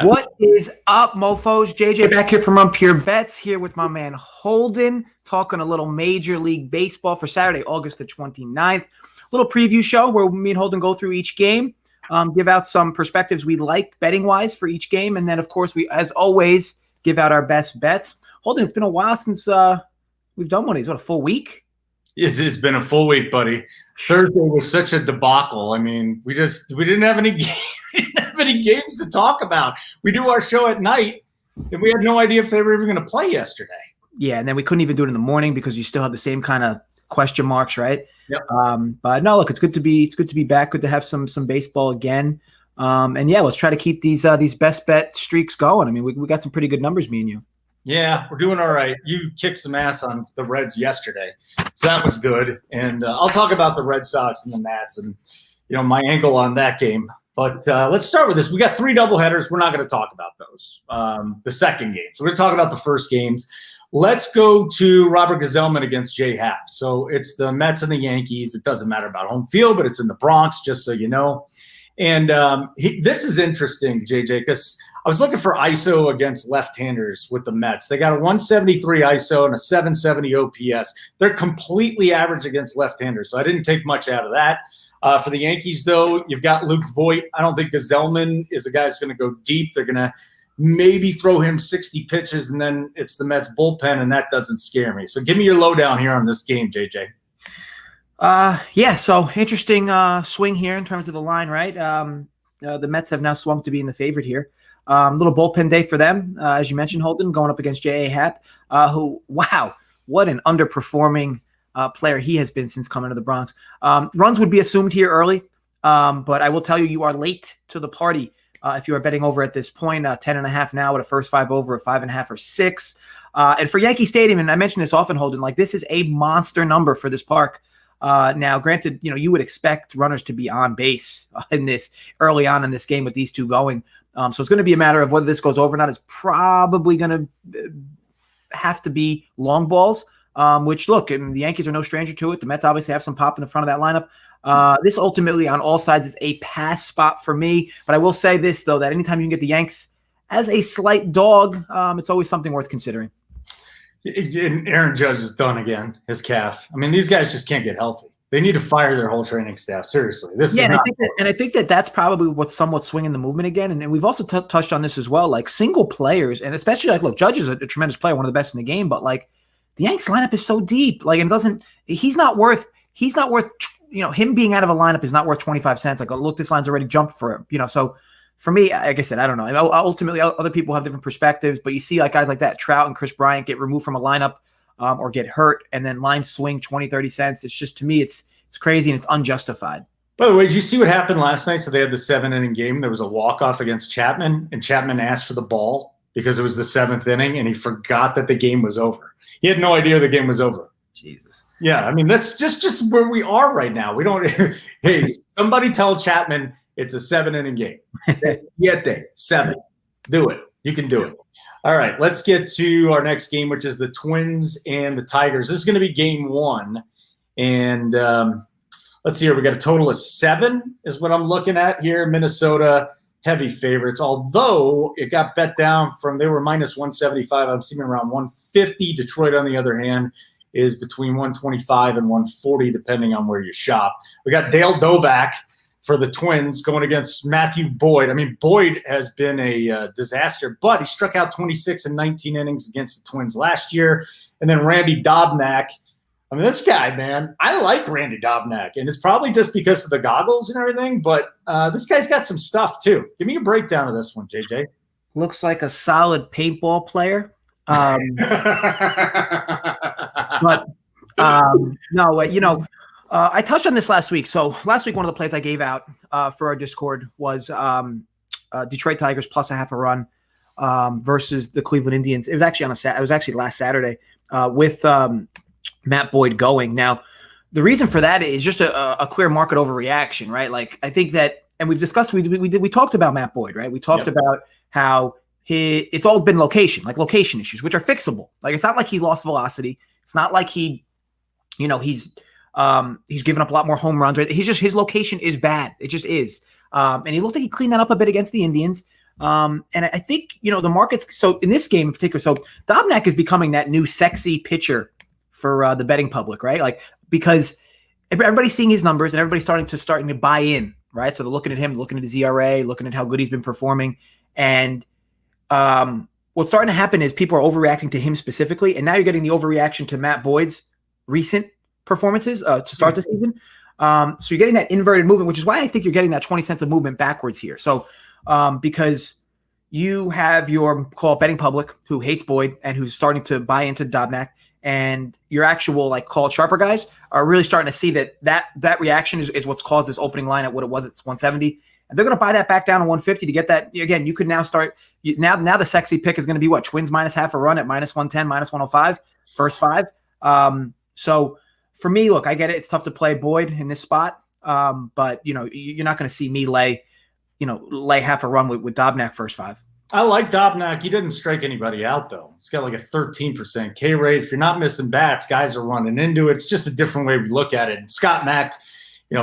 What is up, mofos? JJ back here from Pure Bets, here with my man Holden, talking a little Major League Baseball for Saturday, August the 29th. Little preview show where me and Holden go through each game, give out some perspectives we like betting-wise for each game, and then, of course, we, as always, give out our best bets. Holden, it's been a while since we've done one of these. What, a full week? It's been a full week, buddy. Thursday was such a debacle. I mean, we didn't have any games to talk about. We do our show at night, and we had no idea if they were even going to play yesterday. Yeah, and then we couldn't even do it in the morning because you still have the same kind of question marks, right? Yep. But no, look, it's good to be back. Good to have some baseball again. And yeah, let's try to keep these best bet streaks going. I mean, we got some pretty good numbers, me and you. Yeah, we're doing all right. You kicked some ass on the Reds yesterday, so that was good. And I'll talk about the Red Sox and the Nats and my angle on that game. But let's start with this. We got 3 doubleheaders. We're not going to talk about those. The second game. So we're going to talk about the first games. Let's go to Robert Gazelman against Jay Happ. So it's the Mets and the Yankees. It doesn't matter about home field, but it's in the Bronx, just so you know. And this is interesting, JJ, because I was looking for ISO against left-handers with the Mets. They got a 173 ISO and a 770 OPS. They're completely average against left-handers, so I didn't take much out of that. For the Yankees, though, you've got Luke Voit. I don't think Gazelman is a guy that's going to go deep. They're going to maybe throw him 60 pitches, and then it's the Mets bullpen, and that doesn't scare me. So give me your lowdown here on this game, JJ. Yeah, so interesting swing here in terms of the line, right? The Mets have now swung to being the favorite here. Little bullpen day for them, as you mentioned, Holden, going up against J.A. Happ, who, wow, what an underperforming player he has been since coming to the Bronx. Runs would be assumed here early, but I will tell you are late to the party if you are betting over at this point. 10.5 now with a first 5 over, a 5.5 or 6. And for Yankee Stadium, and I mention this often, Holden, like this is a monster number for this park. Now, granted, you would expect runners to be on base in this early on in this game with these two going. So it's going to be a matter of whether this goes over or not. It's probably going to have to be long balls, which, look, and the Yankees are no stranger to it. The Mets obviously have some pop in the front of that lineup. This ultimately on all sides is a pass spot for me. But I will say this, though, that anytime you can get the Yanks as a slight dog, it's always something worth considering. And Aaron Judge is done again, his calf. I mean, these guys just can't get healthy. They need to fire their whole training staff. Seriously. I think that's probably what's somewhat swinging the movement again. And we've also touched on this as well, like single players, and especially look, Judge is a tremendous player, one of the best in the game, but like the Yanks lineup is so deep. Like, and he's not worth, him being out of a lineup is not worth 25 cents. Like, look, this line's already jumped for him, so for me, like I said, I don't know. Ultimately, other people have different perspectives, but you see like guys like that, Trout and Chris Bryant, get removed from a lineup or get hurt, and then lines swing 20, 30 cents. It's just, to me, it's crazy and it's unjustified. By the way, did you see what happened last night? So they had the 7-inning game. There was a walk-off against Chapman, and Chapman asked for the ball because it was the 7th inning, and he forgot that the game was over. He had no idea the game was over. Jesus. Yeah, I mean, that's just where we are right now. We don't – hey, somebody tell Chapman – it's a 7-inning game. Siete, 7. Do it. You can do it. All right, let's get to our next game, which is the Twins and the Tigers. This is going to be game 1. And let's see here. We got a total of 7 is what I'm looking at here. Minnesota, heavy favorites. Although it got bet down from – they were minus 175. I'm seeing around 150. Detroit, on the other hand, is between 125 and 140, depending on where you shop. We got Dale Doback for the Twins going against Matthew Boyd. I mean, Boyd has been a disaster, but he struck out 26 in 19 innings against the Twins last year. And then Randy Dobnak. I mean, this guy, man, I like Randy Dobnak, and it's probably just because of the goggles and everything, but this guy's got some stuff too. Give me a breakdown of this one, JJ. Looks like a solid paintball player. But no, I touched on this last week. So last week, one of the plays I gave out for our Discord was Detroit Tigers plus a half a run versus the Cleveland Indians. It was actually it was actually last Saturday with Matt Boyd going. Now, the reason for that is just a clear market overreaction, right? Like, I think that, and we've discussed, we talked about Matt Boyd, right? We talked about how it's all been location issues, which are fixable. Like, it's not like he lost velocity. It's not like he's given up a lot more home runs. Right? His location is bad. It just is. And he looked like he cleaned that up a bit against the Indians. And I think, the markets, so in this game in particular, so Dobnak is becoming that new sexy pitcher for the betting public, right? Like, because everybody's seeing his numbers and everybody's starting to buy in, right? So they're looking at him, looking at his ERA, looking at how good he's been performing. And what's starting to happen is people are overreacting to him specifically. And now you're getting the overreaction to Matt Boyd's recent performances to start the season. So you're getting that inverted movement, which is why I think you're getting that 20 cents of movement backwards here. So because you have your betting public who hates Boyd and who's starting to buy into Dobnak, and your actual call it sharper guys are really starting to see that reaction is what's caused this opening line at what it was at 170, and they're going to buy that back down to 150 to get that. Again, you could now start now the sexy pick is going to be what, Twins minus half a run at minus 110, minus 105, first five. So for me, look, I get it. It's tough to play Boyd in this spot, but you're not going to see me lay half a run with Dobnak first five. I like Dobnak. He didn't strike anybody out, though. He's got like a 13% K rate. If you're not missing bats, guys are running into it. It's just a different way we look at it. And Scott Mack,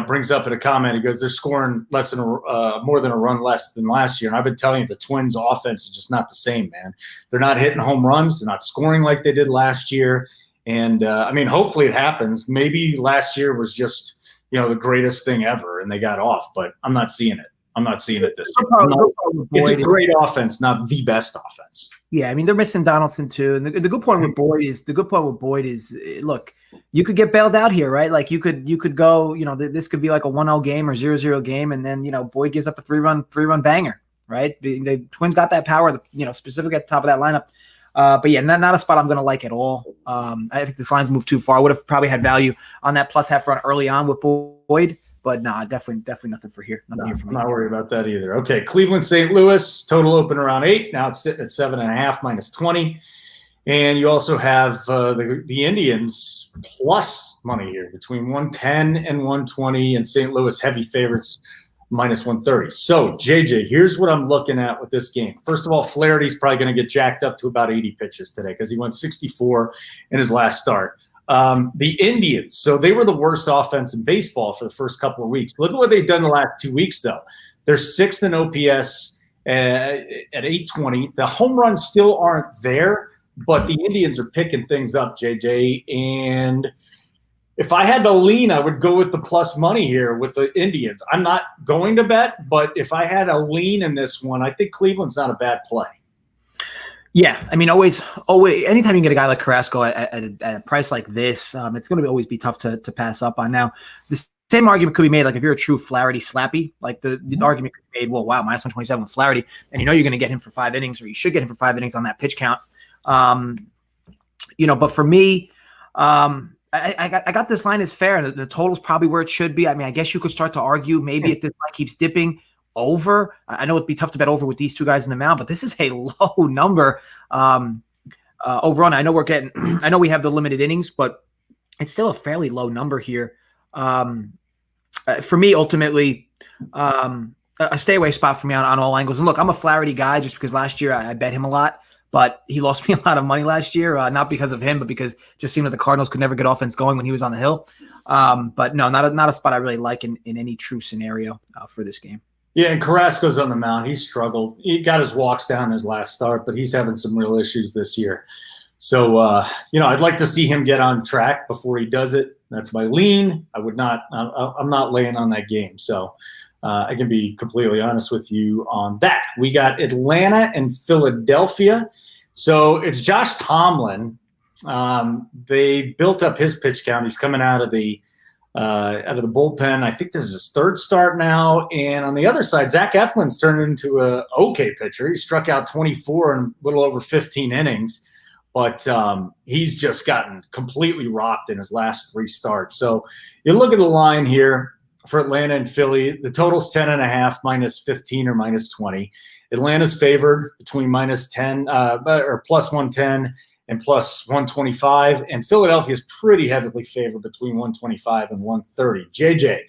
brings up in a comment, he goes, they're scoring more than a run less than last year. And I've been telling you, the Twins' offense is just not the same, man. They're not hitting home runs. They're not scoring like they did last year. And, hopefully it happens. Maybe last year was just, the greatest thing ever, and they got off. But I'm not seeing it. I'm not seeing it this year. It's a great offense, not the best offense. Yeah, they're missing Donaldson too. And the good point with Boyd is, look, you could get bailed out here, right? Like you could go, this could be like a 1-0 game or 0-0 game, and then Boyd gives up a three-run banger, right? The Twins got that power, specifically at the top of that lineup. But yeah, not a spot I'm going to like at all. I think this line's moved too far. I would have probably had value on that plus half run early on with Boyd. But nah, definitely nothing for here. Nothing here for me. I'm not worried about that either. Okay, Cleveland, St. Louis, total open around 8. Now it's sitting at 7.5 minus 20. And you also have the Indians plus money here between 110 and 120, and St. Louis heavy favorites minus 130. So, JJ, here's what I'm looking at with this game. First of all, Flaherty's probably going to get jacked up to about 80 pitches today because he went 64 in his last start. The Indians, so they were the worst offense in baseball for the first couple of weeks. Look at what they've done the last 2 weeks, though. They're 6th in OPS at 820. The home runs still aren't there, but the Indians are picking things up, JJ. And if I had to lean, I would go with the plus money here with the Indians. I'm not going to bet, but if I had a lean in this one, I think Cleveland's not a bad play. Yeah, always, anytime you can get a guy like Carrasco at a price like this, it's going to always be tough to pass up on. Now, the same argument could be made, like if you're a true Flaherty slappy, like the argument could be made, well, wow, minus 127 with Flaherty, and you're going to get him for 5 innings, or you should get him for 5 innings on that pitch count. But for me, I got this line is fair. The total's probably where it should be. I guess you could start to argue maybe if this line keeps dipping over. I know it'd be tough to bet over with these two guys in the mound, but this is a low number over on. I know we have the limited innings, but it's still a fairly low number here. For me, ultimately, a stay away spot for me on all angles. And look, I'm a Flaherty guy just because last year I bet him a lot, but he lost me a lot of money last year, not because of him, but because it just seemed like the Cardinals could never get offense going when he was on the hill. But no, not a spot I really like in any true scenario for this game. Yeah, and Carrasco's on the mound. He struggled. He got his walks down his last start, but he's having some real issues this year. So, I'd like to see him get on track before he does it. That's my lean. I'm not laying on that game. So I can be completely honest with you on that. We got Atlanta and Philadelphia. So it's Josh Tomlin. They built up his pitch count. He's coming out of the bullpen. I think this is his 3rd start now. And on the other side, Zach Eflin's turned into a okay pitcher. He struck out 24 in a little over 15 innings, but he's just gotten completely rocked in his last 3 starts. So you look at the line here for Atlanta and Philly. The total's 10.5, minus 15 or minus 20. Atlanta's favored between minus 10 or plus 110 and plus 125, and Philadelphia is pretty heavily favored between 125 and 130. JJ,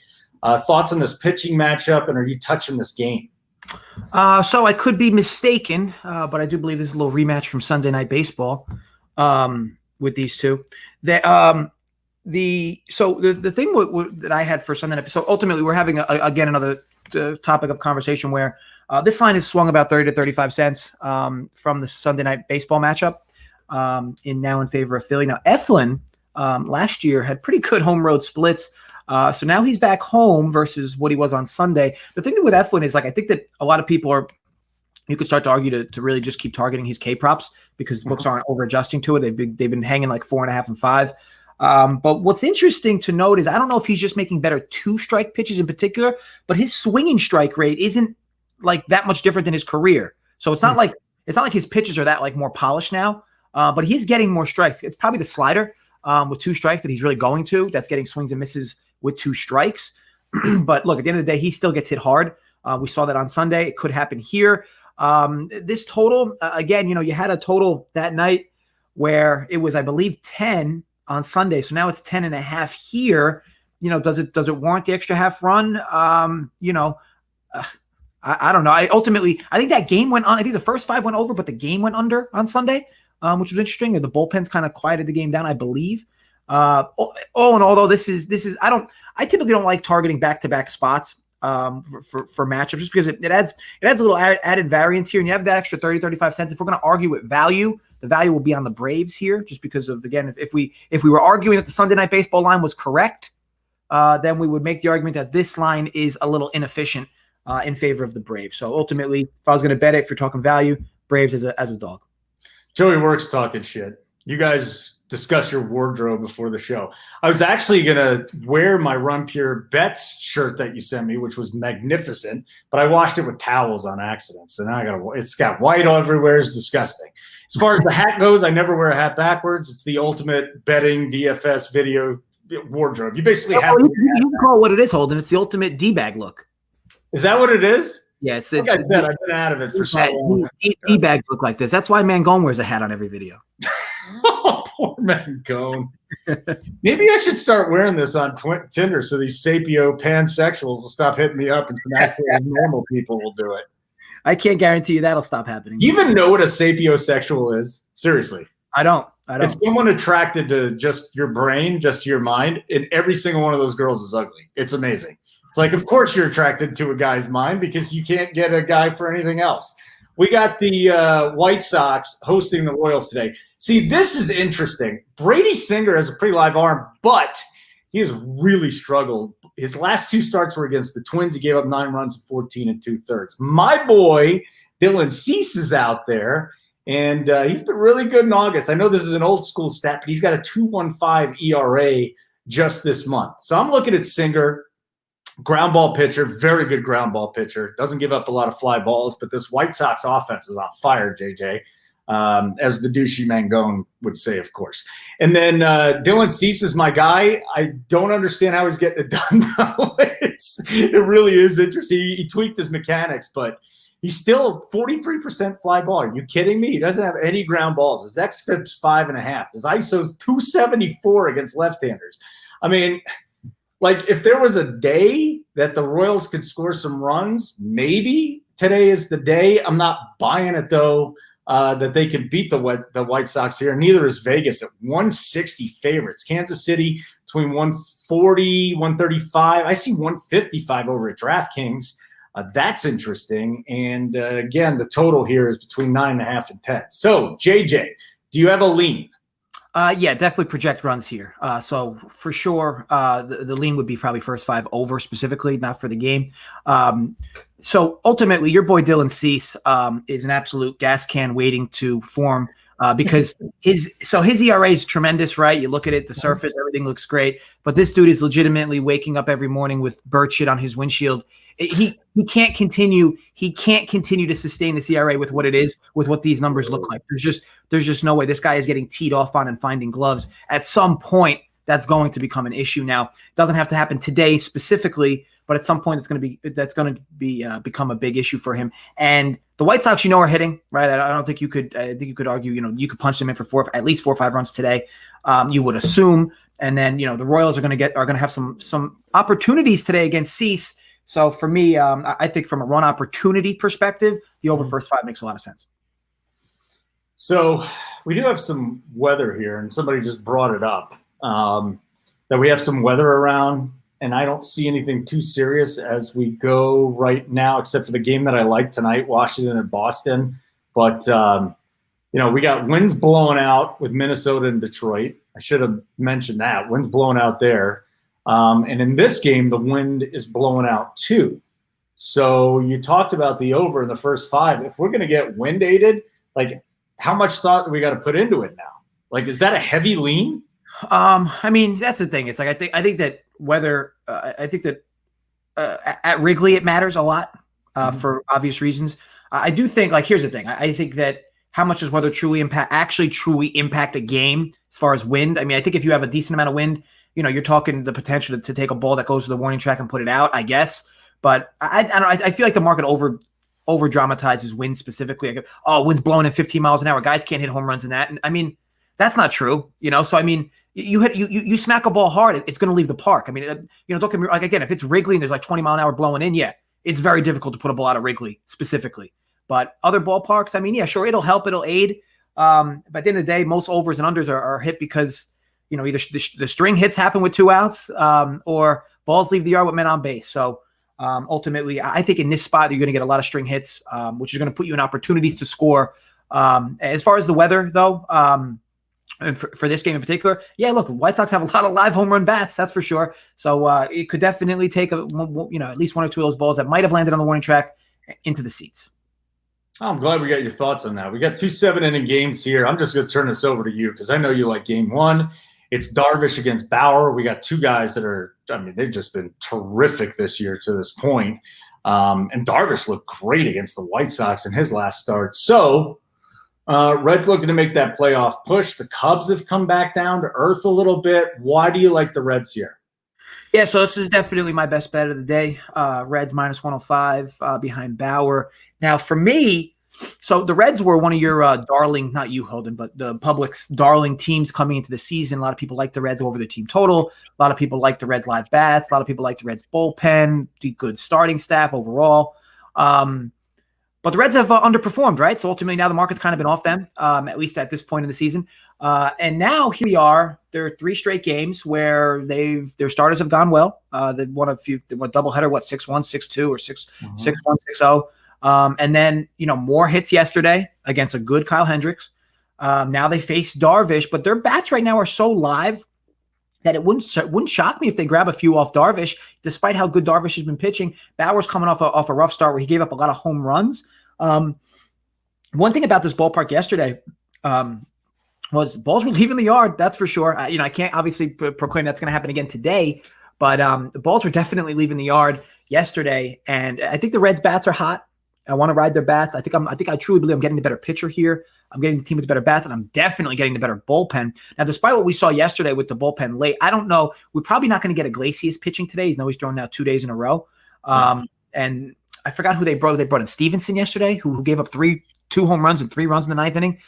thoughts on this pitching matchup, and are you touching this game? So I could be mistaken, but I do believe this is a little rematch from Sunday Night Baseball with these two. The thing that I had for Sunday Night, so ultimately we're having again another topic of conversation where This line has swung about 30 to 35 cents from the Sunday night baseball matchup in favor of Philly. Now, Eflin last year had pretty good home road splits. So now he's back home versus what he was on Sunday. The thing with Eflin is, like, I think that a lot of people you could start to argue to really just keep targeting his K props because books aren't over adjusting to it. They've been hanging like 4.5 and 5. But what's interesting to note is I don't know if he's just making better 2-strike pitches in particular, but his swinging strike rate isn't like that much different than his career. So it's not like his pitches are that like more polished now. But he's getting more strikes. It's probably the slider with 2 strikes that he's really going to. That's getting swings and misses with 2 strikes. But look, at the end of the day, he still gets hit hard. We saw that on Sunday. It could happen here. This total, again, you had a total that night where it was, I believe, 10 on Sunday. So now it's 10.5 here. Does it warrant the extra half run? I don't know. I think that game went on. I think the first 5 went over, but the game went under on Sunday, which was interesting. The bullpens kind of quieted the game down, I believe. All in all, though, this is I typically don't like targeting back-to-back spots for matchups just because it adds a little added variance here, and you have that extra 30, 35 cents. If we're going to argue with value, the value will be on the Braves here, just because of, again, if we were arguing that the Sunday night baseball line was correct, then we would make the argument that this line is a little inefficient in favor of the Braves. So ultimately, if I was going to bet it, if you're talking value, Braves as a dog. Joey Works talking shit. You guys discuss your wardrobe before the show. I was actually going to wear my Run Pure Bets shirt that you sent me, which was magnificent, but I washed it with towels on accident. So now it's got white everywhere. It's disgusting. As far as the hat goes, I never wear a hat backwards. It's the ultimate betting DFS video wardrobe. You basically have to. You can call it what it is, Holden. It's the ultimate D-bag look. Is that what it is? Yeah, like I said, I've been out of it for so long. D-bags look like this. That's why Mangone wears a hat on every video. Oh, poor Mangone. Maybe I should start wearing this on Tinder so these sapio pansexuals will stop hitting me up and some actual normal people will do it. I can't guarantee you that'll stop happening. You even know what a sapiosexual is? Seriously. I don't. It's someone attracted to just your brain, just your mind, and every single one of those girls is ugly. It's amazing. It's like, of course you're attracted to a guy's mind because you can't get a guy for anything else. We got the White Sox hosting the Royals today. See, this is interesting. Brady Singer has a pretty live arm, but he has really struggled. His last 2 starts were against the Twins. He gave up 9 runs in 14 2/3. My boy, Dylan Cease, is out there, and he's been really good in August. I know this is an old school stat, but he's got a 2.15 ERA just this month. So I'm looking at Singer. Ground ball pitcher, very good ground ball pitcher. Doesn't give up a lot of fly balls, but this White Sox offense is on fire, JJ, as the douchey Mangone would say, of course. And then Dylan Cease is my guy. I don't understand how he's getting it done, though. It really is interesting. He tweaked his mechanics, but he's still 43% fly ball. Are you kidding me? He doesn't have any ground balls. His xFIP's 5.5. His ISO's 274 against left-handers. I mean – like, if there was a day that the Royals could score some runs, maybe today is the day. I'm not buying it, though, that they can beat the White Sox here. Neither is Vegas at 160 favorites. Kansas City between 140, 135. I see 155 over at DraftKings. That's interesting. And, again, the total here is between 9.5 and 10. So, JJ, do you have a lean? Yeah, definitely project runs here. So for sure, the lean would be probably first 5 over specifically, not for the game. So ultimately, your boy Dylan Cease is an absolute gas can waiting to form because his ERA is tremendous, right? You look at it, the surface, everything looks great, but this dude is legitimately waking up every morning with bird shit on his windshield. He can't continue. He can't continue to sustain this ERA with what it is, with what these numbers look like. There's just no way. This guy is getting teed off on and finding gloves. At some point, that's going to become an issue. Now, it doesn't have to happen today specifically, but at some point, that's going to be become a big issue for him. And the White Sox, are hitting, right? I don't think you could. I think you could argue, you could punch them in for at least 4 or 5 runs today. You would assume, and then the Royals are going to have some opportunities today against Cease. So for me, I think from a run opportunity perspective, the over first 5 makes a lot of sense. So we do have some weather here, and somebody just brought it up, that we have some weather around and I don't see anything too serious as we go right now, except for the game that I like tonight, Washington and Boston. But, we got winds blowing out with Minnesota and Detroit. I should have mentioned that. Winds blowing out there. And in this game, the wind is blowing out too. So you talked about the over in the first 5. If we're going to get wind aided, like how much thought do we got to put into it now? Like, is that a heavy lean? I mean, that's the thing. It's like I think that whether at Wrigley it matters a lot for obvious reasons. I do think, like, here's the thing. I think that how much does weather truly impact a game as far as wind? I mean, I think if you have a decent amount of wind, you're talking the potential to take a ball that goes to the warning track and put it out, I guess. But I don't know. I feel like the market over dramatizes wind specifically. Like, wind's blowing at 15 miles an hour. Guys can't hit home runs in that. And I mean, that's not true. So I mean, you smack a ball hard, it's going to leave the park. I mean, don't get me, like, again, if it's Wrigley and there's like 20 mile an hour blowing in, yeah, it's very difficult to put a ball out of Wrigley specifically. But other ballparks, I mean, yeah, sure, it'll help, it'll aid. But at the end of the day, most overs and unders are hit because either the string hits happen with 2 outs, or balls leave the yard with men on base. So ultimately, I think in this spot you're going to get a lot of string hits, which is going to put you in opportunities to score. As far as the weather, though, and for this game in particular, yeah, look, White Sox have a lot of live home run bats, that's for sure. So it could definitely take at least 1 or 2 of those balls that might have landed on the warning track into the seats. I'm glad we got your thoughts on that. We got 2 7-inning games here. I'm just going to turn this over to you because I know you like game 1. It's Darvish against Bauer. We got 2 guys that they've just been terrific this year to this point. And Darvish looked great against the White Sox in his last start. So Reds looking to make that playoff push. The Cubs have come back down to earth a little bit. Why do you like the Reds here? Yeah, so this is definitely my best bet of the day. Reds minus 105 behind Bauer. Now, for me, so the Reds were one of your darling, not you, Holden, but the public's darling teams coming into the season. A lot of people like the Reds over the team total. A lot of people like the Reds live bats. A lot of people like the Reds bullpen, the good starting staff overall. But the Reds have underperformed, right? So ultimately now the market's kind of been off them, at least at this point in the season. And now here we are. There are 3 straight games where their starters have gone well. They won a few, doubleheader, 6-1, 6-2, or 6-1, 6-0. And then, more hits yesterday against a good Kyle Hendricks. Now they face Darvish, but their bats right now are so live that it wouldn't shock me if they grab a few off Darvish, despite how good Darvish has been pitching. Bauer's coming off a rough start where he gave up a lot of home runs. One thing about this ballpark yesterday was balls were leaving the yard. That's for sure. I can't obviously proclaim that's going to happen again today, but the balls were definitely leaving the yard yesterday. And I think the Reds bats are hot. I want to ride their bats. I think I truly believe I'm getting the better pitcher here. I'm getting the team with the better bats, and I'm definitely getting the better bullpen. Now, despite what we saw yesterday with the bullpen late, I don't know. We're probably not going to get Iglesias pitching today. He's thrown now 2 days in a row. And I forgot who they brought. They brought in Stevenson yesterday, who gave up 2 home runs and 3 runs in the 9th inning.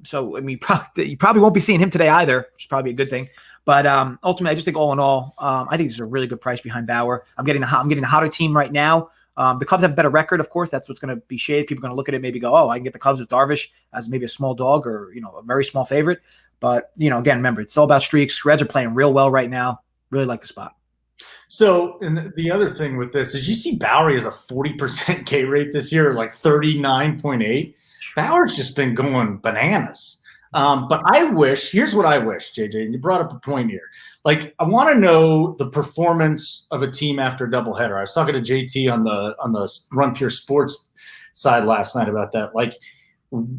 So, I mean, you probably won't be seeing him today either, which is probably a good thing. But ultimately, I just think all in all, I think this is a really good price behind Bauer. I'm getting the hotter team right now. The Cubs have a better record, of course. That's what's going to be shaded. People are going to look at it, maybe go, I can get the Cubs with Darvish as maybe a small dog or, a very small favorite. But, again, remember, it's all about streaks. Reds are playing real well right now. Really like the spot. So, and the other thing with this is you see Bauer has a 40% K rate this year, like 39.8. Bauer's just been going bananas. But here's what I wish, JJ, and you brought up a point here. Like, I want to know the performance of a team after a doubleheader. I was talking to JT on the Run Pure Sports side last night about that. Like,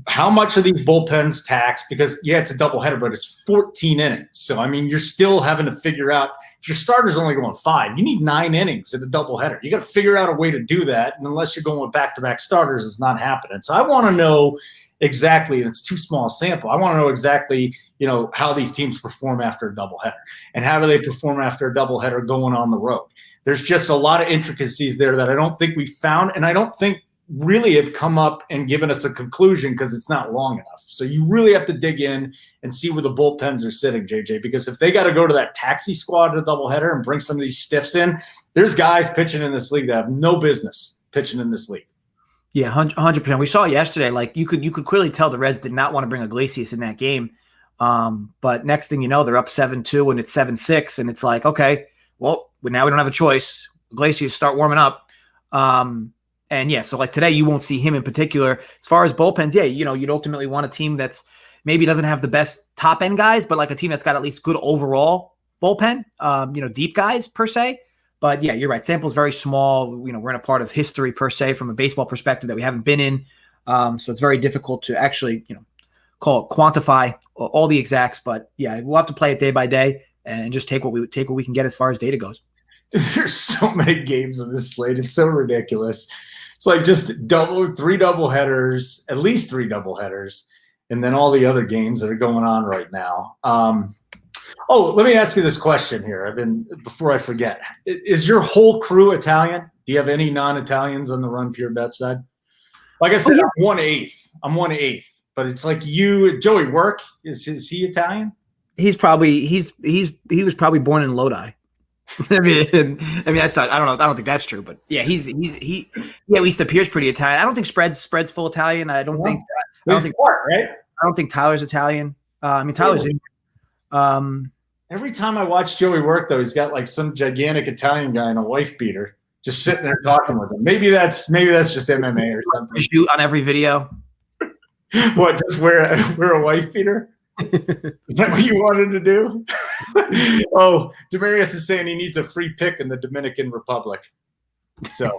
how much of these bullpens tax? Because, yeah, it's a doubleheader, but it's 14 innings. So, I mean, you're still having to figure out if your starter's only going 5, you need 9 innings in a doubleheader. You got to figure out a way to do that. And unless you're going with back-to-back starters, it's not happening. So I want to know exactly, and it's too small a sample. I want to know exactly, how these teams perform after a doubleheader, and how do they perform after a doubleheader going on the road. There's just a lot of intricacies there that I don't think we found, and I don't think really have come up and given us a conclusion because it's not long enough. So you really have to dig in and see where the bullpens are sitting, JJ, because if they got to go to that taxi squad at a doubleheader and bring some of these stiffs in, there's guys pitching in this league that have no business pitching in this league. Yeah, 100%. We saw yesterday, like you could clearly tell the Reds did not want to bring Iglesias in that game. But next thing you know, they're up 7-2 and it's 7-6, and it's like, okay, well, now we don't have a choice. Iglesias start warming up. And yeah, so like today, you won't see him in particular. As far as bullpens, yeah, you'd ultimately want a team that's maybe doesn't have the best top end guys, but like a team that's got at least good overall bullpen, deep guys per se. But yeah, you're right. Sample's very small. We're in a part of history per se from a baseball perspective that we haven't been in. So it's very difficult to actually, quantify all the exacts. But yeah, we'll have to play it day by day and just take what we can get as far as data goes. There's so many games on this slate. It's so ridiculous. It's like just three double headers, at least three double headers, and then all the other games that are going on right now. Let me ask you this question here. Before I forget, is your whole crew Italian? Do you have any non-Italians on the Run Pure Bet side? Like I said, I'm 1/8, but it's like you, Joey Work. Is he Italian? He was probably born in Lodi. I mean, that's not. I don't know. I don't think that's true, but yeah, he at least appears pretty Italian. I don't think Spread's full Italian. I don't think Tyler's Italian. Tyler's. Every time I watch Joey work, though, he's got like some gigantic Italian guy in a wife beater just sitting there talking with him. Maybe that's just MMA or something. Shoot on every video. What? Just wear a wife beater? Is that what you wanted to do? Oh, Demarius is saying he needs a free pick in the Dominican Republic. So,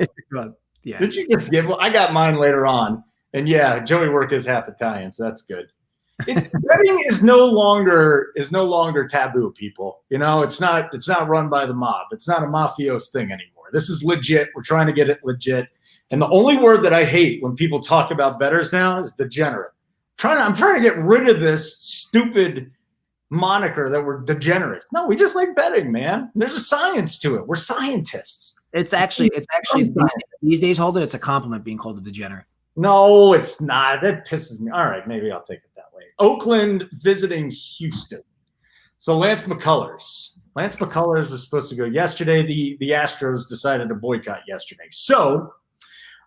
yeah. Did you just give? I got mine later on, and yeah, Joey Work is half Italian, so that's good. Betting is no longer taboo, people. It's not run by the mob. It's not a mafios thing anymore. This is legit. We're trying to get it legit. And the only word that I hate when people talk about bettors now is degenerate. I'm trying to get rid of this stupid moniker that we're degenerates. No, we just like betting, man. There's a science to it. We're scientists. It's actually these days, Holden, it's a compliment being called a degenerate. No, it's not. That pisses me. All right, maybe I'll take it that way. Oakland visiting Houston. So Lance McCullers was supposed to go yesterday. The Astros decided to boycott yesterday. So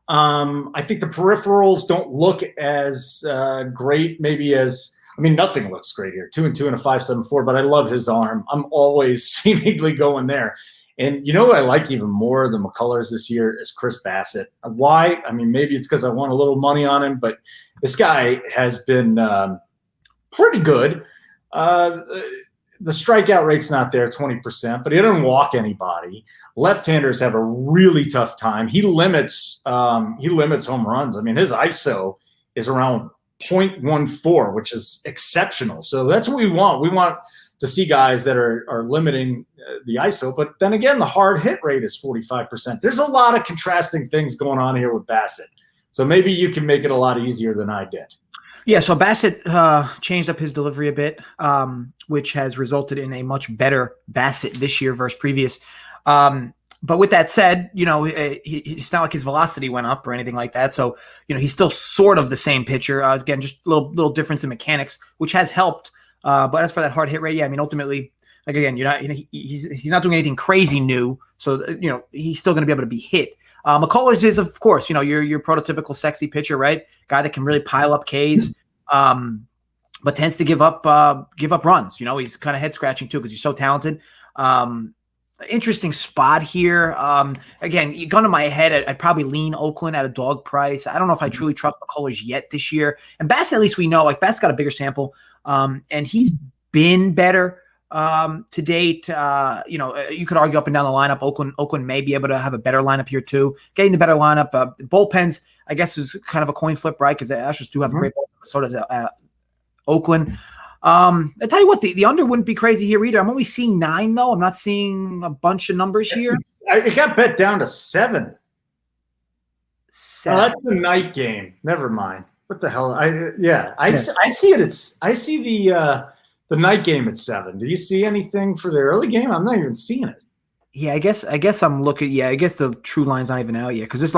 I think the peripherals don't look as great, nothing looks great here. 2-2 and a 5.74, but I love his arm. I'm always seemingly going there. And what I like even more than McCullers this year is Chris Bassett. Why? Maybe it's because I won a little money on him, but this guy has been pretty good. The strikeout rate's not there, 20%, but he doesn't walk anybody. Left-handers have a really tough time. He limits home runs. His ISO is around 0.14, which is exceptional. So that's what we want. We want to see guys that are limiting the ISO. But then again, the hard hit rate is 45%. There's a lot of contrasting things going on here with Bassett. So maybe you can make it a lot easier than I did. Yeah, so Bassett changed up his delivery a bit, which has resulted in a much better Bassett this year versus previous. But with that said, it's not like his velocity went up or anything like that. So, he's still sort of the same pitcher. Again, just a little difference in mechanics, which has helped. But as for that hard hit rate, ultimately, like again, he's not doing anything crazy new. So, he's still going to be able to be hit. McCullers is, of course, your prototypical sexy pitcher, right? Guy that can really pile up Ks, but tends to give up runs. He's kind of head scratching too because he's so talented. Interesting spot here. Again, gun to my head, I'd probably lean Oakland at a dog price. I don't know if I truly trust McCullers yet this year. And Bass, at least we know, like Bass got a bigger sample, and he's been better to date. You could argue up and down the lineup. Oakland may be able to have a better lineup here too. Getting the better lineup. Bullpens, I guess, is kind of a coin flip, right? Because the Astros do have a great bullpen. So does Oakland. I tell you what, the under wouldn't be crazy here either. I'm only seeing 9 though. I'm not seeing a bunch of numbers here. It got bet down to 7. 7. Oh, that's the night game. Never mind. What the hell? I see it. I see the night game at 7. Do you see anything for the early game? I'm not even seeing it. Yeah, I guess I'm looking. Yeah, I guess the true line's not even out yet because this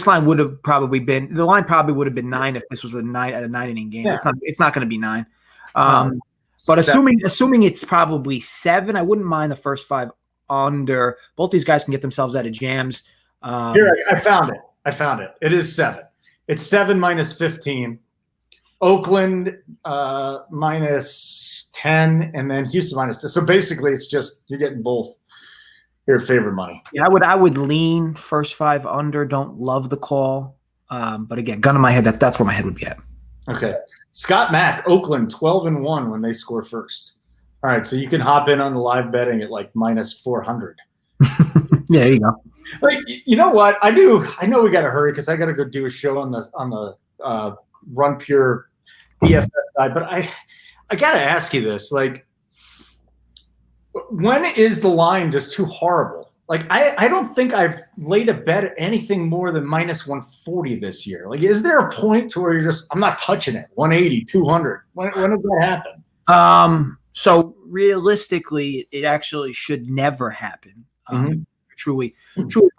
line would have probably been 9 if this was a 9-inning game. Yeah. It's not going to be 9. But assuming it's probably 7, I wouldn't mind the first 5 under. Both these guys can get themselves out of jams. Here, I found it. It is 7. It's 7 minus 15. Oakland minus 10, and then Houston minus 10. So basically, it's just you're getting both your favorite money. Yeah, I would lean first 5 under. Don't love the call. But again, gun in my head, that's where my head would be at. Okay. Scott Mack, Oakland, 12-1 when they score first. All right, so you can hop in on the live betting at like minus 400. Yeah, there you go. Like, you know what? I know we got to hurry because I got to go do a show on the Run Pure DFS side. But I got to ask you this: like, when is the line just too horrible? Like, I don't think I've laid a bet at anything more than minus 140 this year. Like, is there a point to where you're just, I'm not touching it, 180, 200? When does that happen? So realistically, it actually should never happen. Truly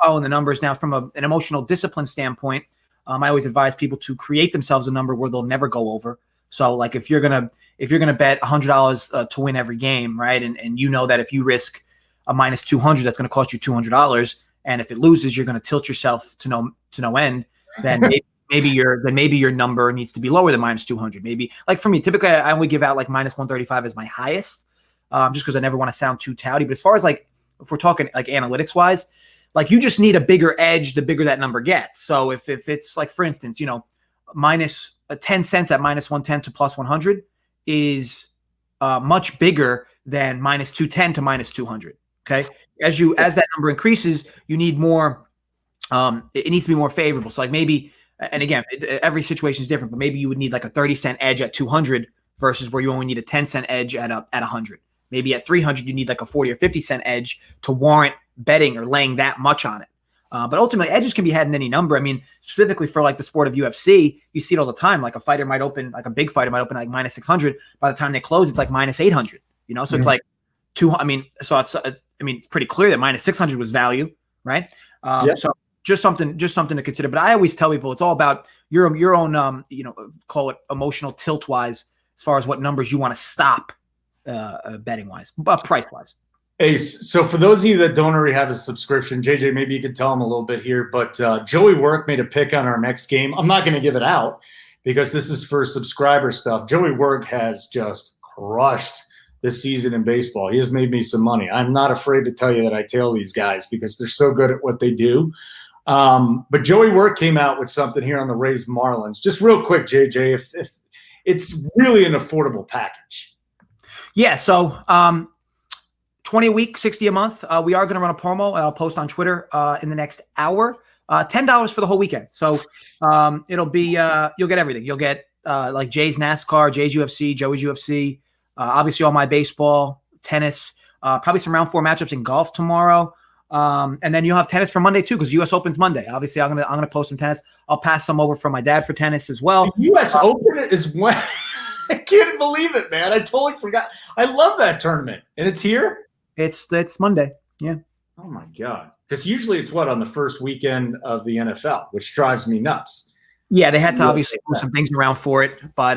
following the numbers. Now, from an emotional discipline standpoint, I always advise people to create themselves a number where they'll never go over. So, like, if you're gonna bet $100 to win every game, right, and you know that if you risk a minus 200, that's going to cost you $200, and if it loses, you're going to tilt yourself to no end. Then maybe your number needs to be lower than minus 200. Maybe, like for me, typically I would give out like minus 135 as my highest, just because I never want to sound too touty. But as far as like, if we're talking like analytics wise, like you just need a bigger edge the bigger that number gets. So if it's like, for instance, minus 10 cents at minus 110 to plus 100 is much bigger than minus 210 to minus 200. Okay. As that number increases, you need more, it needs to be more favorable. So like maybe, and again, every situation is different, but maybe you would need like a 30-cent edge at 200 versus where you only need a 10-cent edge at 100. Maybe at 300, you need like a 40 or 50-cent edge to warrant betting or laying that much on it. But ultimately, edges can be had in any number. I mean, specifically for like the sport of UFC, you see it all the time. Like a fighter might open, like a big fighter might open like minus 600. By the time they close, it's like minus 800. So it's like it's pretty clear that minus 600 was value, right? So just something to consider. But I always tell people it's all about your own, call it emotional tilt wise, as far as what numbers you want to stop betting wise, but price wise. Hey, so for those of you that don't already have a subscription, JJ, maybe you could tell them a little bit here, but Joey Work made a pick on our next game. I'm not going to give it out because this is for subscriber stuff. Joey Work has just crushed this season in baseball. He has made me some money. I'm not afraid to tell you that I tail these guys because they're so good at what they do. But Joey Work came out with something here on the Rays Marlins. Just real quick, JJ, if it's really an affordable package. Yeah, so 20 a week, 60 a month. We are going to run a promo. I'll post on Twitter in the next hour. $10 for the whole weekend. So it'll be you'll get everything. You'll get like Jay's NASCAR, Jay's UFC, Joey's UFC, obviously all my baseball, tennis, probably some round 4 matchups in golf tomorrow. And then you'll have tennis for Monday too, because US Open's Monday. Obviously, I'm gonna post some tennis. I'll pass some over for my dad for tennis as well. The US Open is when I can't believe it, man. I totally forgot. I love that tournament, and it's here. It's Monday. Yeah. Oh my God. Because usually it's on the first weekend of the NFL, which drives me nuts. Yeah, they had to obviously move some things around for it, but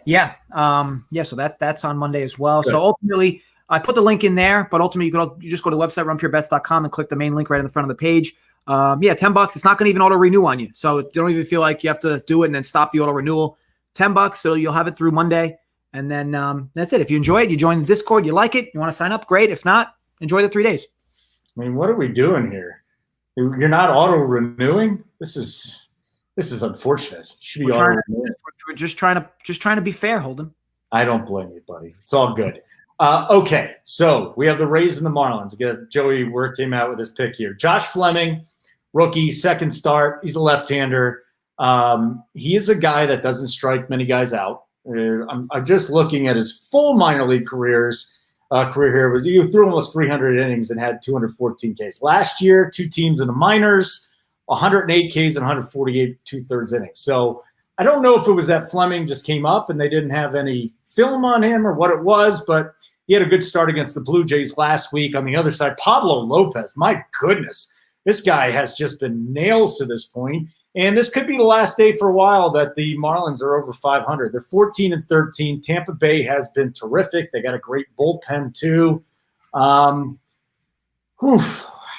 so that's on Monday as well. Good. So ultimately, I put the link in there, but ultimately you just go to the website runpurebets.com and click the main link right in the front of the page. $10. It's not going to even auto renew on you, so you don't even feel like you have to do it and then stop the auto renewal. $10, so you'll have it through Monday, and then that's it. If you enjoy it, you join the Discord, you like it, you want to sign up, great. If not, enjoy the 3 days. I mean, what are we doing here? You're not auto renewing. This is unfortunate. You should be auto renewing. We're just trying to be fair, Holden. I don't blame you, buddy. It's all good. Okay, so we have the Rays and the Marlins. Again, Joey Work came out with his pick here. Josh Fleming, rookie, second start. He's a left-hander. He is a guy that doesn't strike many guys out. I'm just looking at his full minor league career here. You threw almost 300 innings and had 214 Ks. Last year, 2 teams in the minors, 108 Ks and 148 2/3 innings. So I don't know if it was that Fleming just came up and they didn't have any film on him or what it was, but he had a good start against the Blue Jays last week. On the other side, Pablo Lopez, my goodness, this guy has just been nails to this point. And this could be the last day for a while that the Marlins are over 500. They're 14-13. Tampa Bay has been terrific. They got a great bullpen too. I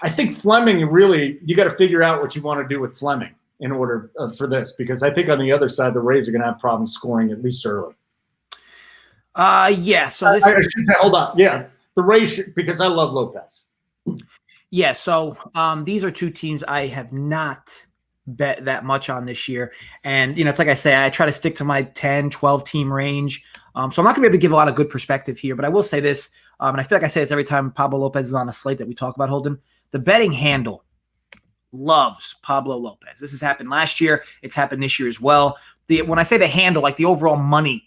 think Fleming really, you got to figure out what you want to do with Fleming in order for this, because I think on the other side, the Rays are going to have problems scoring at least early. So this hold on. Yeah, the Rays, because I love Lopez. Yeah, so these are two teams I have not bet that much on this year. And, it's like I say, I try to stick to my 10, 12 team range. So I'm not going to be able to give a lot of good perspective here, but I will say this, and I feel like I say this every time Pablo Lopez is on a slate that we talk about, Holden. The betting handle loves Pablo Lopez. This has happened last year. It's happened this year as well. When I say the handle, like the overall money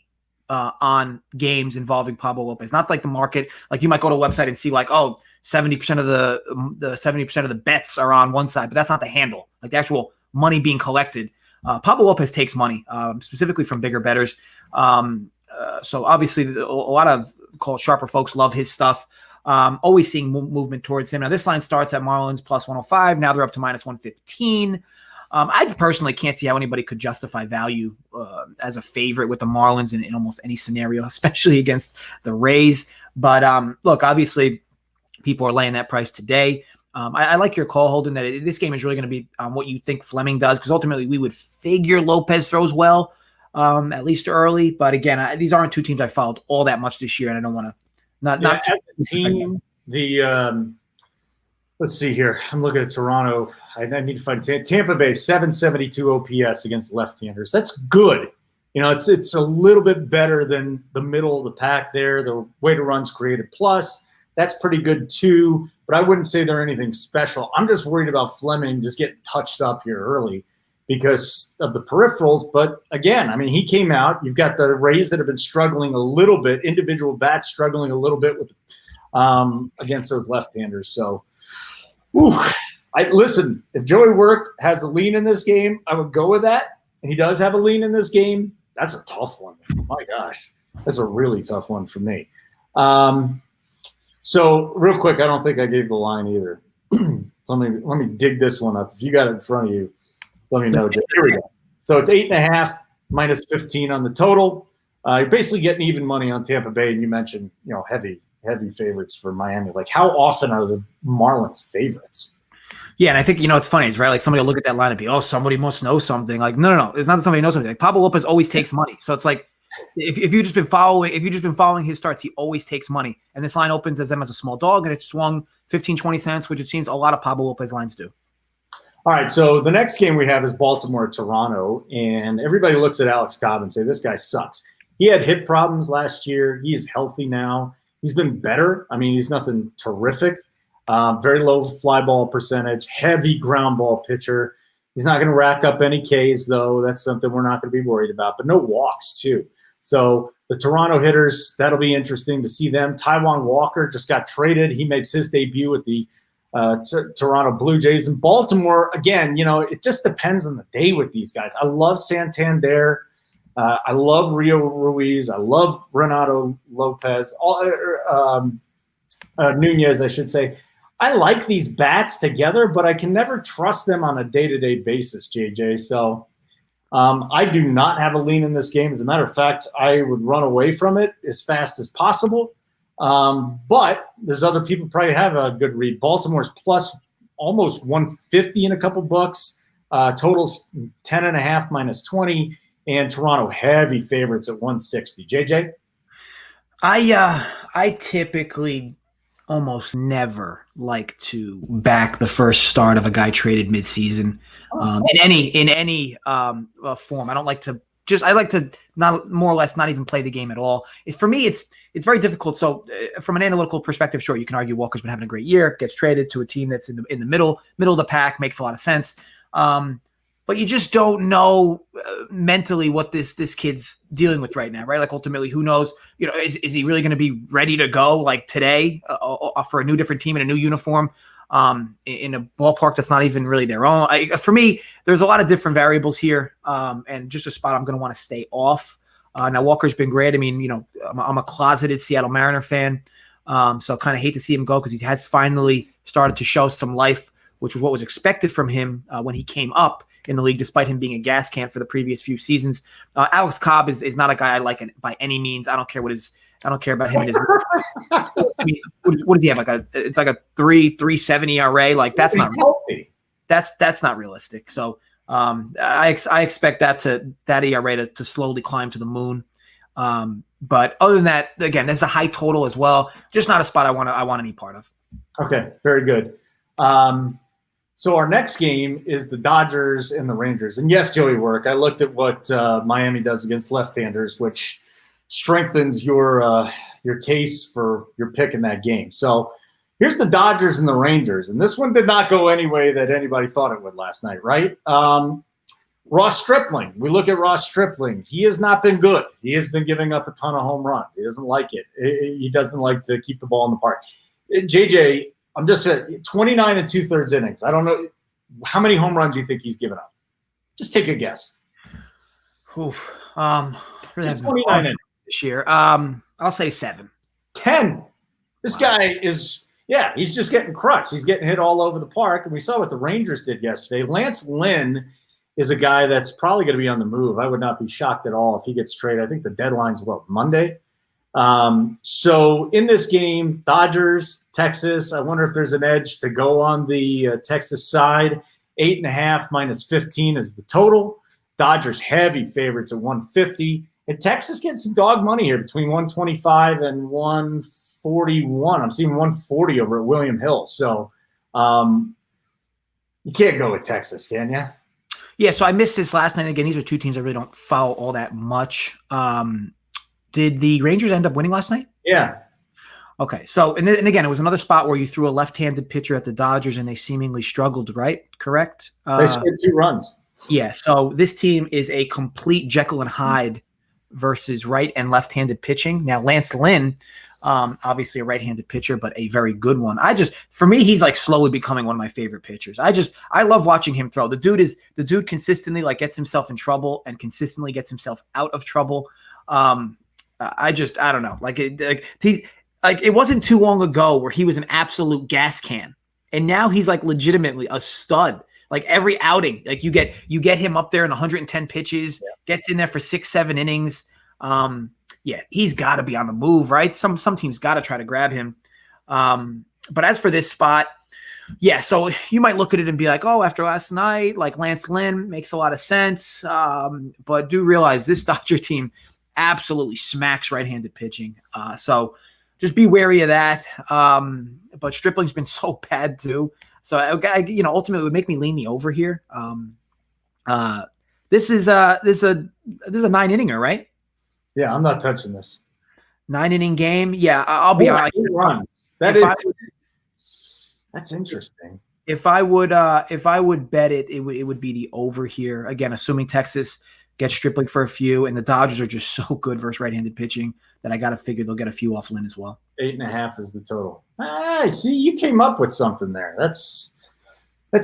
on games involving Pablo Lopez, not like the market. Like you might go to a website and see like, 70% of the 70% of the bets are on one side, but that's not the handle. Like the actual money being collected. Pablo Lopez takes money, specifically from bigger bettors. So obviously a lot of sharper folks love his stuff. Always seeing movement towards him. Now this line starts at Marlins plus 105. Now they're up to minus 115. I personally can't see how anybody could justify value as a favorite with the Marlins in almost any scenario, especially against the Rays. But look, obviously people are laying that price today. I like your call, Holden, that this game is really going to be what you think Fleming does, because ultimately we would figure Lopez throws well, at least early. But again, these aren't two teams I followed all that much this year, and I don't want to not as a team. Let's see here. I'm looking at Toronto. I need to find Tampa Bay 772 OPS against left-handers. That's good. It's a little bit better than the middle of the pack there. The weighted runs created plus. That's pretty good too, but I wouldn't say they're anything special. I'm just worried about Fleming just getting touched up here early because of the peripherals. But again, I mean, he came out. You've got the Rays that have been struggling a little bit, individual bats struggling a little bit with against those left-handers. So, listen, if Joey Work has a lean in this game, I would go with that. He does have a lean in this game. That's a tough one. My gosh, that's a really tough one for me. So real quick, I don't think I gave the line either. Let me dig this one up. If you got it in front of you, let me know. Here we go. So it's 8.5 minus 15 on the total. You're basically getting even money on Tampa Bay, and you mentioned heavy favorites for Miami. Like, how often are the Marlins favorites? Yeah, and I think it's funny. It's right. Like somebody will look at that line and be, somebody must know something. Like no, it's not that somebody knows something. Like Pablo Lopez always takes money, so it's like. If you've just been following his starts, he always takes money. And this line opens as them as a small dog, and it's swung 15, 20 cents, which it seems a lot of Pablo Lopez lines do. All right, so the next game we have is Baltimore-Toronto, and everybody looks at Alex Cobb and say, this guy sucks. He had hip problems last year. He's healthy now. He's been better. I mean, he's nothing terrific. Very low fly ball percentage, heavy ground ball pitcher. He's not going to rack up any Ks, though. That's something we're not going to be worried about, but no walks, too. So the Toronto hitters, that'll be interesting to see them. Taijuan Walker just got traded. He makes his debut with the Toronto Blue Jays. And Baltimore, again, it just depends on the day with these guys. I love Santander. I love Rio Ruiz. I love Renato Lopez. Nunez, I should say. I like these bats together, but I can never trust them on a day-to-day basis, JJ. So I do not have a lean in this game. As a matter of fact, I would run away from it as fast as possible. But there's other people probably have a good read. Baltimore's plus almost 150 in a couple bucks. Totals 10.5 minus 20. And Toronto heavy favorites at 160. JJ? I typically almost never like to back the first start of a guy traded midseason in any form. I don't like to I like to not more or less not even play the game at all. For me, it's very difficult. So from an analytical perspective, sure, you can argue Walker's been having a great year, gets traded to a team that's in the middle of the pack, makes a lot of sense. But you just don't know mentally what this kid's dealing with right now, right? Like ultimately, who knows? Is he really going to be ready to go like today for a different team in a new uniform in a ballpark that's not even really their own? For me, there's a lot of different variables here, and just a spot I'm going to want to stay off. Now Walker's been great. I mean, I'm a closeted Seattle Mariner fan, so kind of hate to see him go because he has finally started to show some life, which was what was expected from him when he came up in the league, despite him being a gas can for the previous few seasons. Alex Cobb is not a guy I like by any means. I don't care about him and his. I mean, what does he have? It's like a 3.37 ERA. Like that's not healthy. That's not realistic. So I expect that ERA to slowly climb to the moon. But other than that, again, there's a high total as well. Just not a spot I want any part of. Okay, very good. So our next game is the Dodgers and the Rangers. And yes, Joey Work, I looked at what Miami does against left-handers, which strengthens your case for your pick in that game. So here's the Dodgers and the Rangers. And this one did not go any way that anybody thought it would last night, right? Ross Stripling. We look at Ross Stripling. He has not been good. He has been giving up a ton of home runs. He doesn't like it. He doesn't like to keep the ball in the park. JJ, I'm just at 29 and 2/3 innings. I don't know how many home runs you think he's given up. Just take a guess. Oof. Just 29 innings this year. I'll say 7. 10. This guy is, he's just getting crushed. He's getting hit all over the park. And we saw what the Rangers did yesterday. Lance Lynn is a guy that's probably going to be on the move. I would not be shocked at all if he gets traded. I think the deadline's Monday. So in this game, Dodgers, Texas, I wonder if there's an edge to go on the Texas side. 8.5 minus 15 is the total. Dodgers heavy favorites at 150. And Texas getting some dog money here between 125 and 141. I'm seeing 140 over at William Hill. So you can't go with Texas, can you? Yeah, so I missed this last night. Again, these are two teams I really don't follow all that much. Did the Rangers end up winning last night? Yeah. Okay, so and again, it was another spot where you threw a left-handed pitcher at the Dodgers and they seemingly struggled, right? Correct? They scored 2 runs. Yeah, so this team is a complete Jekyll and Hyde versus right and left-handed pitching. Now, Lance Lynn, obviously a right-handed pitcher, but a very good one. For me, he's like slowly becoming one of my favorite pitchers. I love watching him throw. The dude consistently like gets himself in trouble and consistently gets himself out of trouble. I don't know. It wasn't too long ago where he was an absolute gas can, and now he's like legitimately a stud. Like every outing, like you get him up there in 110 pitches, gets in there for 6-7 innings. He's got to be on the move, right? Some teams got to try to grab him. But as for this spot, so you might look at it and be like, oh, after last night, like Lance Lynn makes a lot of sense. But do realize this Dodger team absolutely smacks right-handed pitching. So just be wary of that. But Stripling's been so bad too. So ultimately it would make me lean the over here. This is a 9-inninger, right? Yeah, I'm not touching this. 9-inning game. Yeah, I'll be honest. Runs. That's interesting. If I would bet it would be the over here. Again, assuming Texas gets Stripling for a few, and the Dodgers are just so good versus right-handed pitching that I got to figure they'll get a few off Lynn as well. 8.5 is the total. I see you came up with something there. That's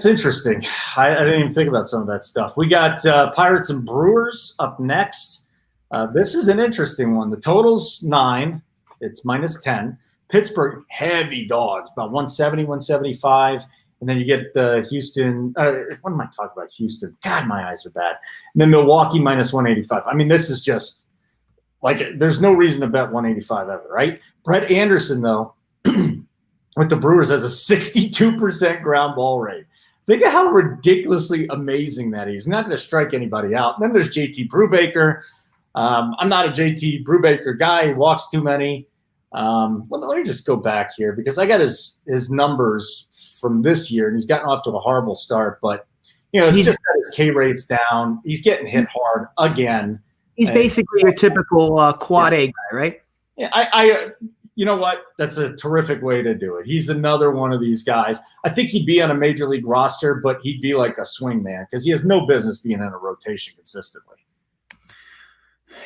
interesting. I didn't even think about some of that stuff. We got Pirates and Brewers up next. This is an interesting one. The total's 9. It's minus 10. Pittsburgh, heavy dogs, about 170, 175. And then you get Houston. What am I talking about? Houston. God, my eyes are bad. And then Milwaukee minus 185. I mean, this is just like there's no reason to bet 185 ever, right? Brett Anderson, though, with the Brewers has a 62% ground ball rate. Think of how ridiculously amazing that is. He's not going to strike anybody out. And then there's JT Brubaker. I'm not a JT Brubaker guy. He walks too many. Let me just go back here because I got his numbers from this year, and he's gotten off to a horrible start. But he's just got his K rates down. He's getting hit hard again. He's basically your typical quad A guy, right? Yeah, I you know what? That's a terrific way to do it. He's another one of these guys. I think he'd be on a major league roster, but he'd be like a swing man because he has no business being in a rotation consistently.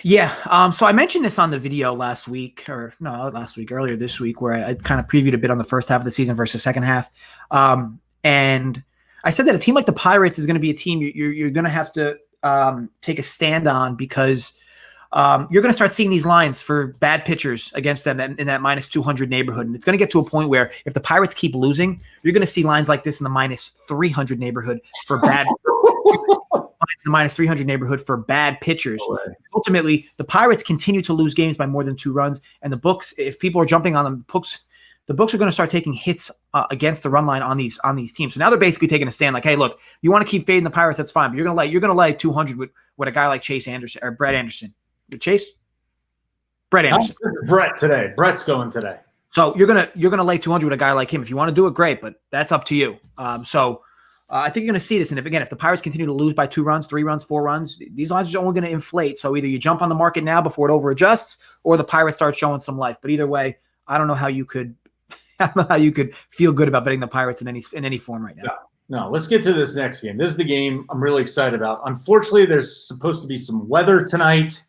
Yeah. So I mentioned this on the video earlier this week, where I kind of previewed a bit on the first half of the season versus second half. And I said that a team like the Pirates is going to be a team you're going to have to take a stand on because you're going to start seeing these lines for bad pitchers against them in that minus 200 neighborhood. And it's going to get to a point where if the Pirates keep losing, you're going to see lines like this in the minus 300 neighborhood for bad the minus 300 neighborhood for bad pitchers. Ultimately, the Pirates continue to lose games by more than 2 runs. And the books, if people are jumping on them, the books are going to start taking hits against the run line on these teams. So now they're basically taking a stand like, hey, look, you want to keep fading the Pirates, that's fine, but you're going to lay 200 with a guy like Chase Anderson or Brett Anderson. Chase? Brett Anderson. Brett today. Brett's going today. So you're gonna lay 200 with a guy like him. If you want to do it, great, but that's up to you. I think you're going to see this. And if the Pirates continue to lose by 2 runs, 3 runs, 4 runs, these lines are only going to inflate. So either you jump on the market now before it over adjusts, or the Pirates start showing some life. But either way, I don't know how you could feel good about betting the Pirates in any form right now. No, let's get to this next game. This is the game I'm really excited about. Unfortunately, there's supposed to be some weather tonight.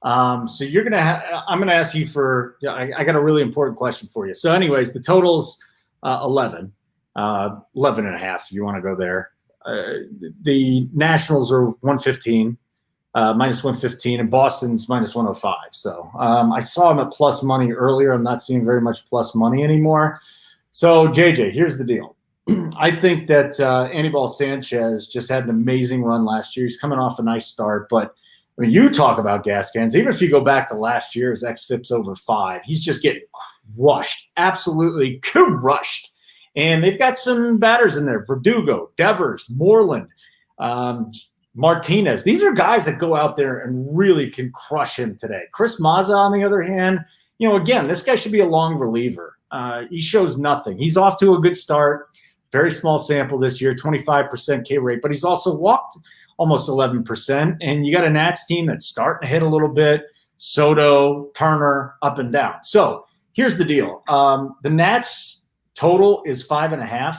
So I'm going to ask you for, I got a really important question for you. So anyways, the total's 11. 11 and a half, if you want to go there. The Nationals are 115, minus 115, and Boston's minus 105. So I saw them at plus money earlier. I'm not seeing very much plus money anymore. So, JJ, here's the deal. I think that Anibal Sanchez just had an amazing run last year. He's coming off a nice start, but I mean, you talk about gas cans. Even if you go back to last year, his xFIP's over 5. He's just getting crushed, absolutely crushed. And they've got some batters in there: Verdugo, Devers, Moreland, Martinez. These are guys that go out there and really can crush him today. Chris Mazza, on the other hand, again, this guy should be a long reliever. He shows nothing. He's off to a good start. Very small sample this year, 25% K rate, but he's also walked almost 11%. And you got a Nats team that's starting to hit a little bit. Soto, Turner, up and down. So here's the deal. The Nats total is 5.5.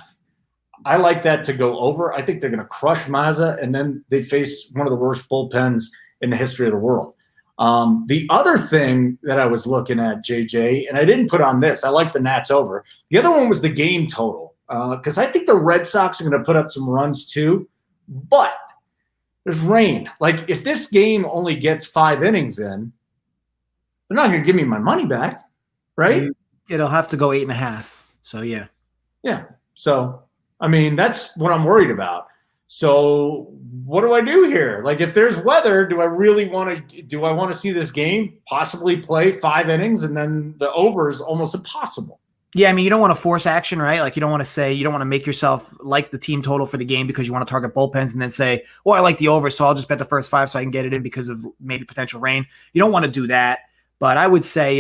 I like that to go over. I think they're going to crush Mazza, and then they face one of the worst bullpens in the history of the world. The other thing that I was looking at, JJ, and I didn't put on this, I like the Nats over. The other one was the game total, because I think the Red Sox are going to put up some runs too, but there's rain. Like, if this game only gets 5 innings in, they're not going to give me my money back, right? It'll have to go 8.5. So, yeah. Yeah. So, I mean, that's what I'm worried about. So what do I do here? Like, if there's weather, do I want to see this game possibly play 5 innings, and then the over is almost impossible? Yeah, I mean, you don't want to force action, right? Like, you don't want to make yourself like the team total for the game because you want to target bullpens and then say, well, I like the over, so I'll just bet the first 5 so I can get it in because of maybe potential rain. You don't want to do that. But I would say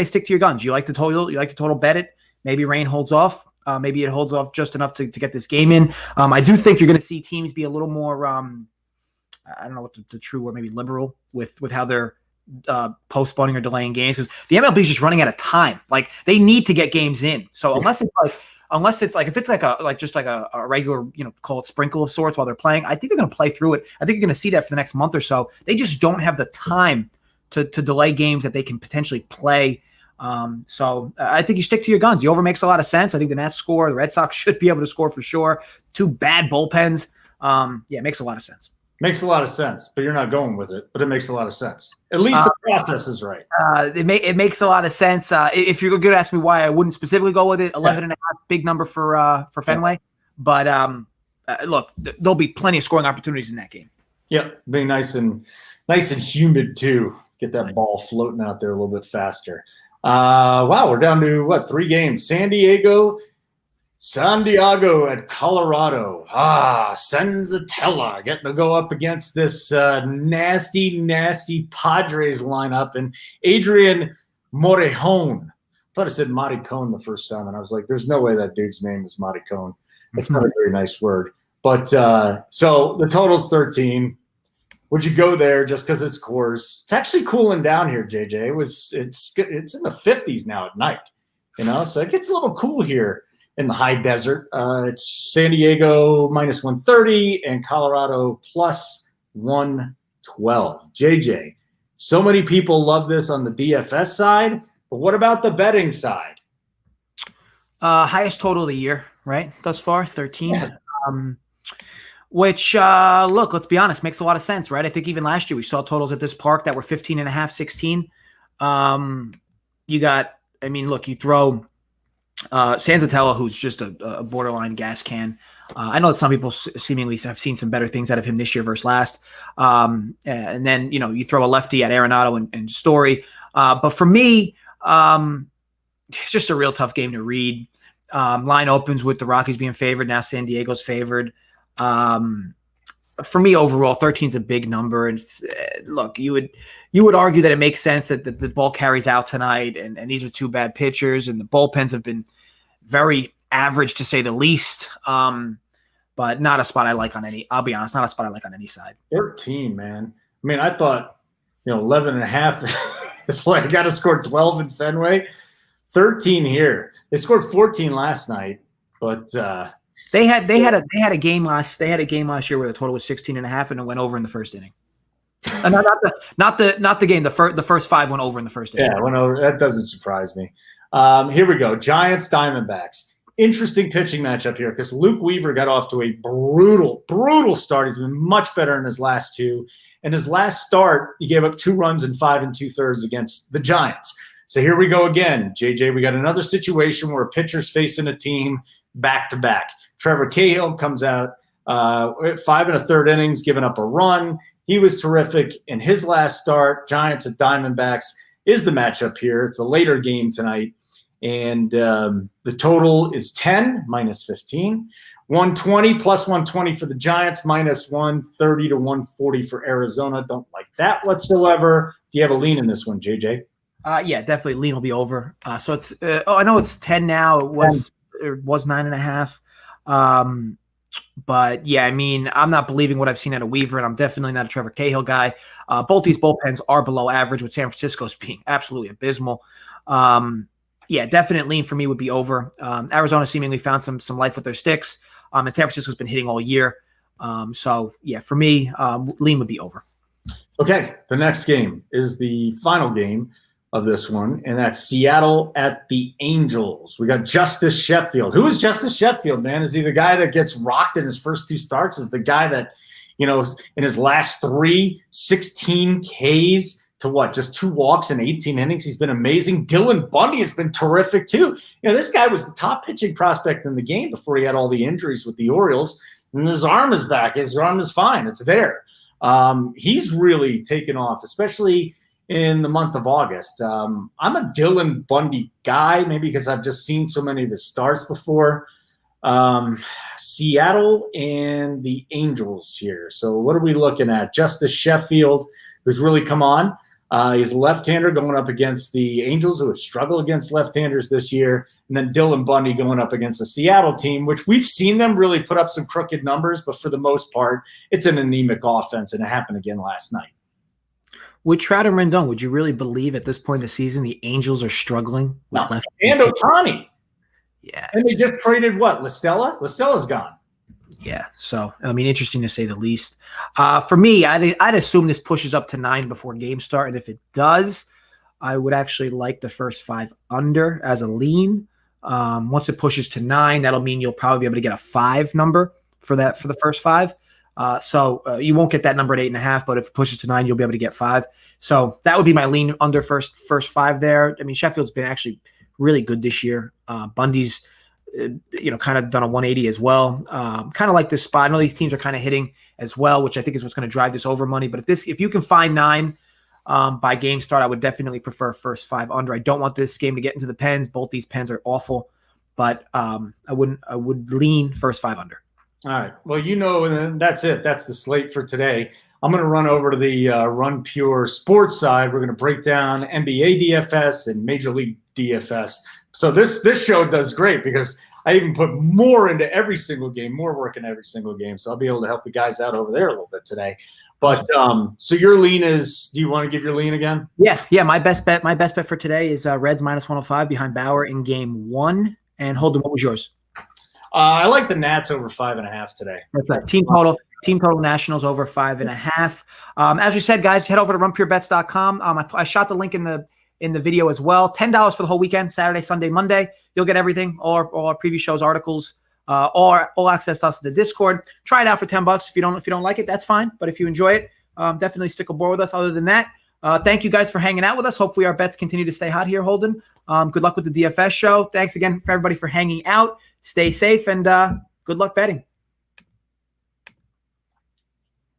stick to your guns. You like the total, bet it. Maybe rain holds off. Maybe it holds off just enough to get this game in. I do think you're going to see teams be a little more, I don't know what the true word, maybe liberal with how they're postponing or delaying games, because the MLB is just running out of time. Like, they need to get games in. So unless it's like if it's like a regular, call it sprinkle of sorts while they're playing, I think they're going to play through it. I think you're going to see that for the next month or so. They just don't have the time to delay games that they can potentially play. So I think you stick to your guns. The over makes a lot of sense. I think the Nats score. The Red Sox should be able to score for sure. 2 bad bullpens. It makes a lot of sense. Makes a lot of sense, but you're not going with it. But it makes a lot of sense. At least the process is right. It makes a lot of sense. If you're going to ask me why I wouldn't specifically go with it, 11.5, big number for Fenway. But look, there'll be plenty of scoring opportunities in that game. Yep, being nice and humid too. Get that ball floating out there a little bit faster. Wow, we're down to 3 games. San Diego at Colorado. Senzatella getting to go up against this nasty Padres lineup, and Adrian Morejon. I thought I said Maricon the first time, and I was like, there's no way that dude's name is Maricon. That's not a very nice word. But so the total's 13. Would you go there just because it's Coors? It's actually cooling down here, JJ. It's in the 50s now at night, so it gets a little cool here in the high desert. It's San Diego minus 130 and Colorado plus 112. JJ, so many people love this on the DFS side, but what about the betting side? Highest total of the year, right? Thus far, 13. Yes. Which, look, let's be honest, makes a lot of sense, right? I think even last year we saw totals at this park that were 15.5, 16. You throw Senzatella, who's just a borderline gas can. I know that some people seemingly have seen some better things out of him this year versus last. And then, you throw a lefty at Arenado and Story. But for me, it's just a real tough game to read. Line opens with the Rockies being favored. Now San Diego's favored. for me overall, 13 is a big number. And look, you would argue that it makes sense that the ball carries out tonight, and these are two bad pitchers, and the bullpens have been very average to say the least. But not a spot I like on any. I'll be honest, not a spot I like on any side. 13, man. I mean, I thought 11 and a half. It's like got to score 12 in Fenway. 13 here. They scored 14 last night, but they had a game last year where the total was 16 and a half, and it went over in the first inning. Not the game. The first 5 went over in the first inning. Yeah, it went over. That doesn't surprise me. Here we go. Giants Diamondbacks. Interesting pitching matchup here because Luke Weaver got off to a brutal start. He's been much better in his last 2. In his last start, he gave up 2 runs in 5 2/3 against the Giants. So here we go again, JJ. We got another situation where a pitcher's facing a team back-to-back. Trevor Cahill comes out 5 1/3 innings, giving up a run. He was terrific in his last start. Giants at Diamondbacks is the matchup here. It's a later game tonight. And the total is 10 minus 15. 120 plus 120 for the Giants, minus 130 to 140 for Arizona. Don't like that whatsoever. Do you have a lean in this one, JJ? Yeah, definitely lean will be over. So it's I know it's 10 now. It was 9.5. But yeah, I mean, I'm not believing what I've seen out of Weaver, and I'm definitely not a Trevor Cahill guy. Both these bullpens are below average, with San Francisco's being absolutely abysmal. Yeah, definite lean for me would be over. Arizona seemingly found some life with their sticks, and San Francisco's been hitting all year. So yeah, for me, lean would be over. Okay, the next game is the final game of this one, and that's Seattle at the Angels. We got Justice Sheffield. Who is Justice Sheffield, man? Is he the guy that gets rocked in his first 2 starts? Is the guy that, in his last 3, 16 Ks to what? Just 2 walks in 18 innings. He's been amazing. Dylan Bundy has been terrific too. This guy was the top pitching prospect in the game before he had all the injuries with the Orioles. And his arm is back. His arm is fine. It's there. He's really taken off, especially in the month of August. I'm a Dylan Bundy guy, maybe because I've just seen so many of his starts before. Seattle and the Angels here. So what are we looking at? Justice Sheffield, who's really come on. He's a left-hander going up against the Angels, who have struggled against left-handers this year. And then Dylan Bundy going up against the Seattle team, which we've seen them really put up some crooked numbers, but for the most part, it's an anemic offense, and it happened again last night. With Trout and Rendon, would you really believe at this point in the season the Angels are struggling with left? And Ohtani. Yeah. And they just traded what? Listella? Listella's gone. Yeah. So, I mean, interesting to say the least. For me, I'd assume this pushes up to 9 before game start. And if it does, I would actually like the first 5 under as a lean. Once it pushes to 9, that'll mean you'll probably be able to get a 5 number for the first 5. So you won't get that number at 8.5, but if it pushes to 9, you'll be able to get 5. So that would be my lean under first 5 there. I mean, Sheffield's been actually really good this year. Bundy's, kind of done a 180 as well. Kind of like this spot. I know these teams are kind of hitting as well, which I think is what's going to drive this over money. But if you can find 9 by game start, I would definitely prefer first 5 under. I don't want this game to get into the pens. Both these pens are awful, but I would lean first 5 under. All right. Well, that's it. That's the slate for today. I'm going to run over to the Run Pure Sports side. We're going to break down NBA DFS and Major League DFS. So this show does great because I even put more into every single game, more work in every single game. So I'll be able to help the guys out over there a little bit today. But so your lean is, do you want to give your lean again? Yeah. My best bet for today is Reds minus 105 behind Bauer in game 1. And Holden, what was yours? I like the Nats over 5.5 today. That's right. Team total Nationals over 5.5. As we said, guys, head over to runpurebets.com. I shot the link in the video as well. $10 for the whole weekend, Saturday, Sunday, Monday. You'll get everything, all our previous shows, articles, all access to us to the Discord. Try it out for $10. If you don't like it, that's fine. But if you enjoy it, definitely stick aboard with us. Other than that, thank you guys for hanging out with us. Hopefully our bets continue to stay hot here, Holden. Good luck with the DFS show. Thanks again for everybody for hanging out. Stay safe and good luck betting.